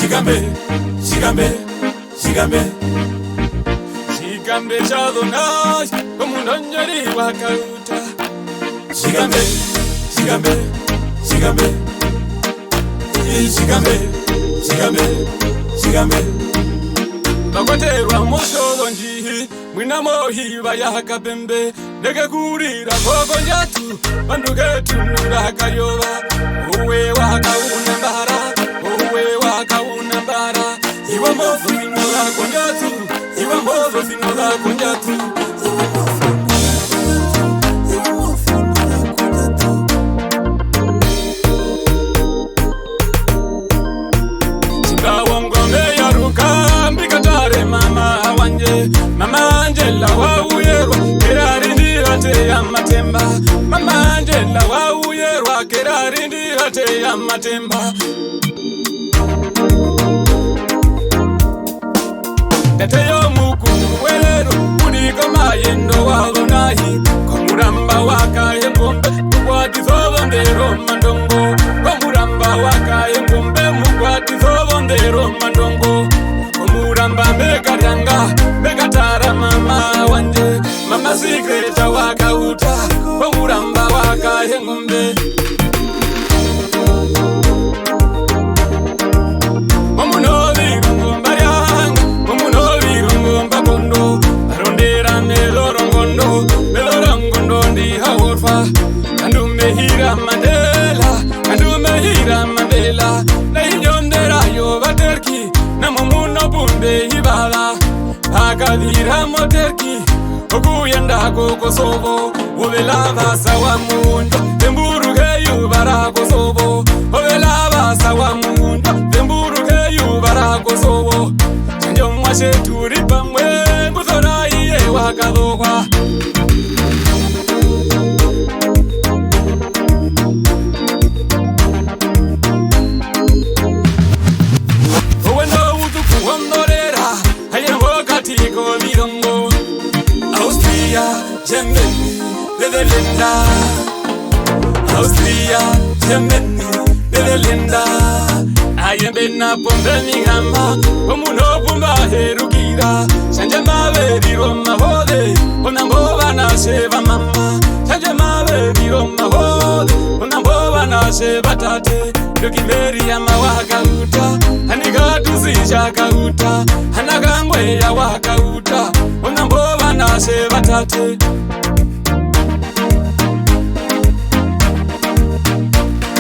Shigambe, shigambe, shigambe. Shigambe Shadonai, como un onyori wakauta. Shigambe, shigambe, shigambe. Shigambe, shigambe, shigambe. Bakoterwa moshodonji, mwina mohi bayaka bembe. Nege kurira koko njatu, banduke tunura kayoba. Uwe waka unambara, uwe waka unambara. Iwa mozo finora konjatu, iwa mozo finora konjatu. Mama Angela wa uyerwa kerari ndihate ya matemba. Mama Angela wa uyerwa kerari ndihate ya matemba. Tete yo mukuru welero kuniko mayendo wagonahi. Komuramba wakaye mbombe mukwati zobondero mandongo. Komuramba wakaye mbombe mukwati zobondero mandongo. Komuramba mekaryanga bekatara mama wanje. Mama sikreta wakauta komuramba wakaye ngombe. Omunovi rungomba ryanga, omunovi rungomba kondo. Arondera melorongondo, melorongondo ndi haworfa. Kandume hira Mandela, kandume hira Mandela. Na inyondera yo baterki, na mumuno bunde ibala. Akadira moterki, okuyenda kokosobo. Ovela basa wa mundo, temburuke yubara kosobo. Ovela basa wa mundo, temburuke yubara kosobo. Chanjo mwashe turipa mwe, muzora iye wakadokwa. Owendo utuku wandorera, hayembo katiko mirongo. Austria, Germany, Netherlands. Austria, Germany, Netherlands. Ayembe na pombe migamba, omuno pumba herukira. Shanje maveriro mahode, onamboba na sheva mama. Shanje maveriro mahode, onamboba na sheva tate. Dokimeri ya mawaka uta, hanigatu sishaka uta. Hanagangwe ya waka uta, onamboba na sheva tate.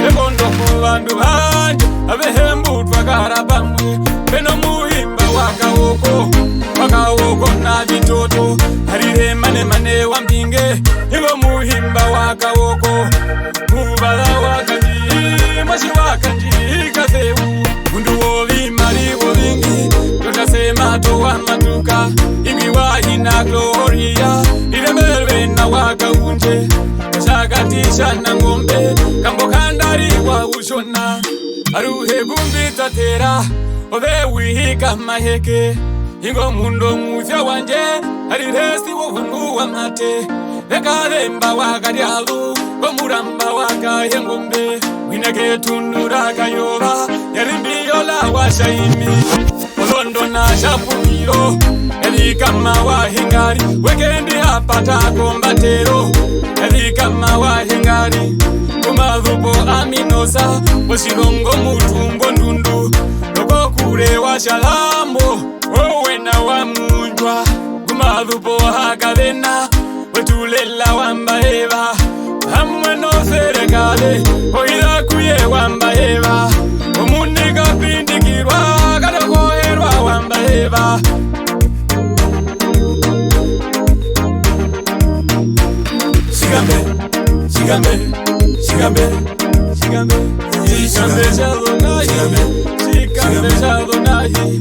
Ekondo kubandu banje abehembutwa karabamwe. Beno muhimba wakawoko, wakawoko na bitoto. Harire mane mane wampinge, igo muhimba wakawoko. Mubala wakanji, mashi wakanji kasewu. Mundu wovi mari wovingi, tutasema towa matuka. Imiwa ina gloria, iremelwe na wakaunje. Shagatisha na ngombe, kambo kandari wa ushona. Aruhe gumbi tatera, ove wihika maheke. Ingo mundo mufya wanje, ariresti wohungu wa mate. Eka remba wakarialu, komuramba wakaye ngombe. Wineke tunura kayoba, yarimbiyola wa shaimi. Olondo na shapumiro, elikama wa hingari. Wekendi hapata kombatero, elikama wa hingari. Kumadhupo aminosa, oshirongo mutumbo ndundu. Loko kure wa shalamo, owena wa munjwa. Kumadhupo hakavena, wetulela wambaeva. Hamwe no serekale, oida kuye wambaeva. Omuniga pindikirwa, kadakoherwa wambaeva. Shigambe, shigambe, shigambe, shigambe. Shigambe Shadonai, Shigambe Shadonai.